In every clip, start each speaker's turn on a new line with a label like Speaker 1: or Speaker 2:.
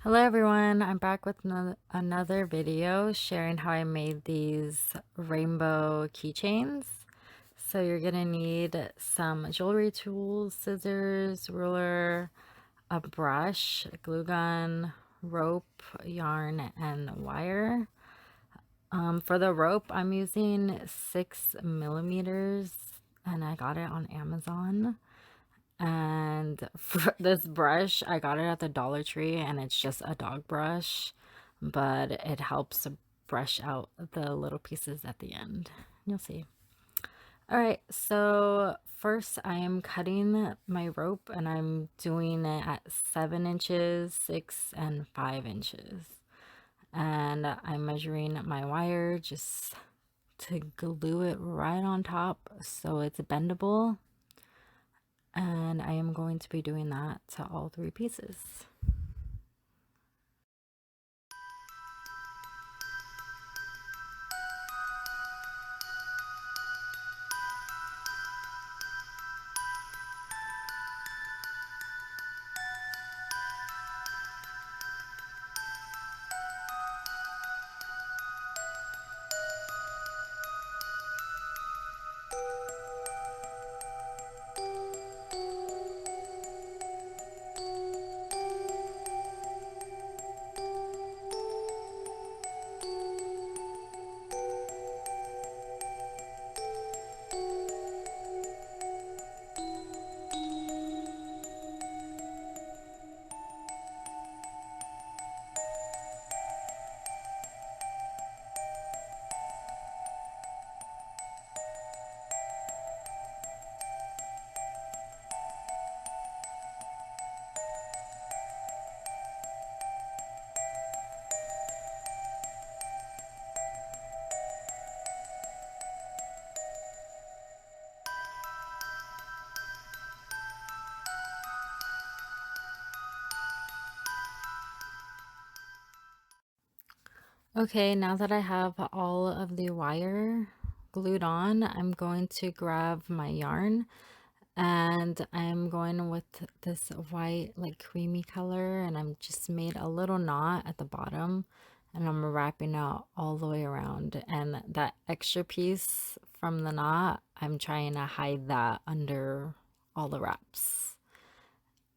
Speaker 1: Hello everyone, I'm back with another video sharing how I made these rainbow keychains. So you're gonna need some jewelry tools, scissors, ruler, a brush, a glue gun, rope, yarn, and wire. For the rope, I'm using 6 millimeters and I got it on Amazon. And for this brush, I got it at the Dollar Tree and it's just a dog brush, but it helps brush out the little pieces at the end. You'll see. All right, so first I am cutting my rope and I'm doing it at 7 inches, 6, and 5 inches. And I'm measuring my wire just to glue it right on top so it's bendable. And I am going to be doing that to all 3 pieces. Okay, now that I have all of the wire glued on, I'm going to grab my yarn and I'm going with this white, like creamy color, and I'm just made a little knot at the bottom and I'm wrapping out all the way around. And that extra piece from the knot, I'm trying to hide that under all the wraps.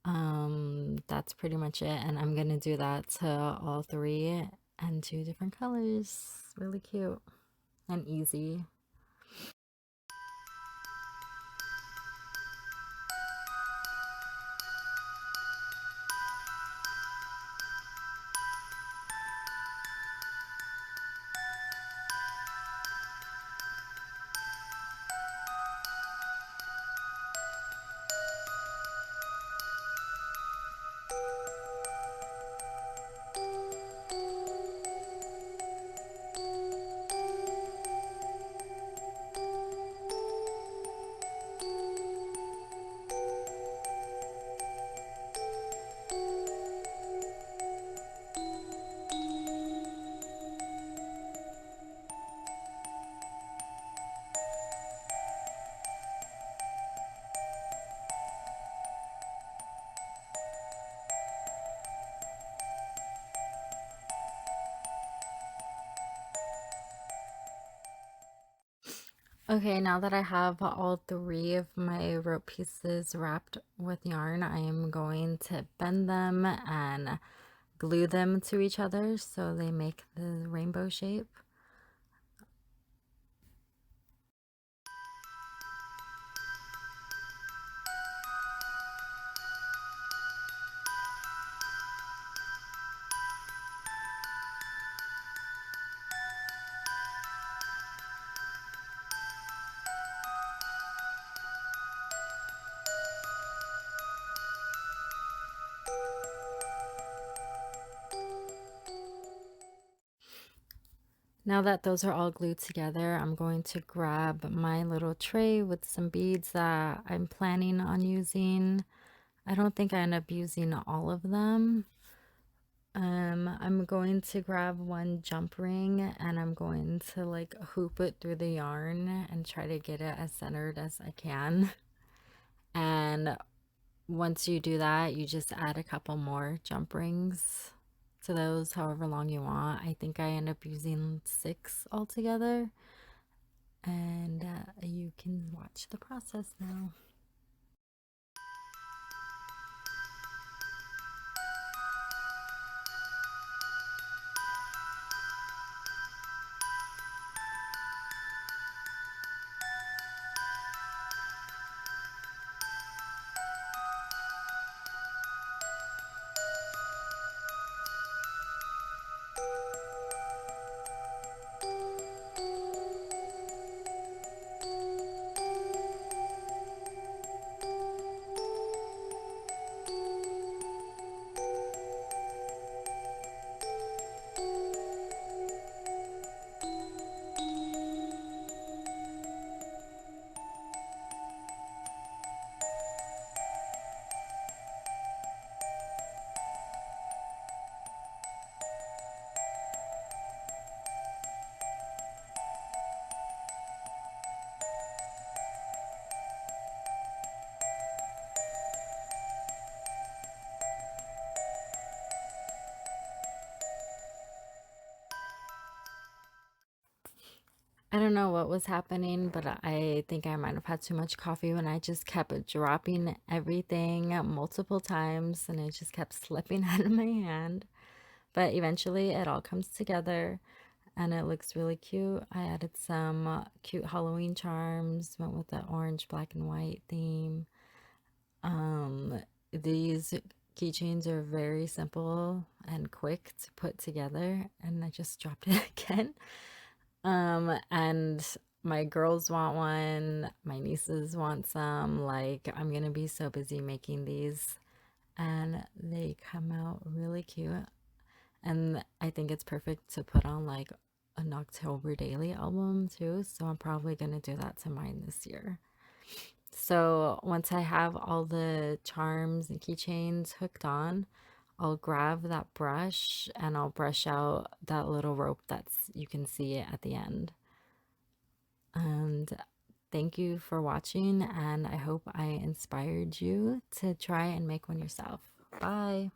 Speaker 1: That's pretty much it, and I'm gonna do that to all 3 and 2 different colors. Really cute and easy. Okay, now that I have all 3 of my rope pieces wrapped with yarn, I am going to bend them and glue them to each other so they make the rainbow shape. Now that those are all glued together, I'm going to grab my little tray with some beads that I'm planning on using. I don't think I end up using all of them. I'm going to grab one jump ring and I'm going to like hoop it through the yarn and try to get it as centered as I can. And once you do that, you just add a couple more jump rings to those however long you want. I think I end up using 6 altogether, and you can watch the process now. I don't know what was happening, but I think I might have had too much coffee when I just kept dropping everything multiple times and it just kept slipping out of my hand. But eventually it all comes together and it looks really cute. I added some cute Halloween charms, went with the orange, black, and white theme. Um, these keychains are very simple and quick to put together, and I just dropped it again. And my girls want one, my nieces want some. Like, I'm gonna be so busy making these, and they come out really cute. And I think it's perfect to put on like an October Daily album too. So I'm probably gonna do that to mine this year. So once I have all the charms and keychains hooked on, I'll grab that brush and I'll brush out that little rope that's you can see it at the end. And thank you for watching, and I hope I inspired you to try and make one yourself. Bye.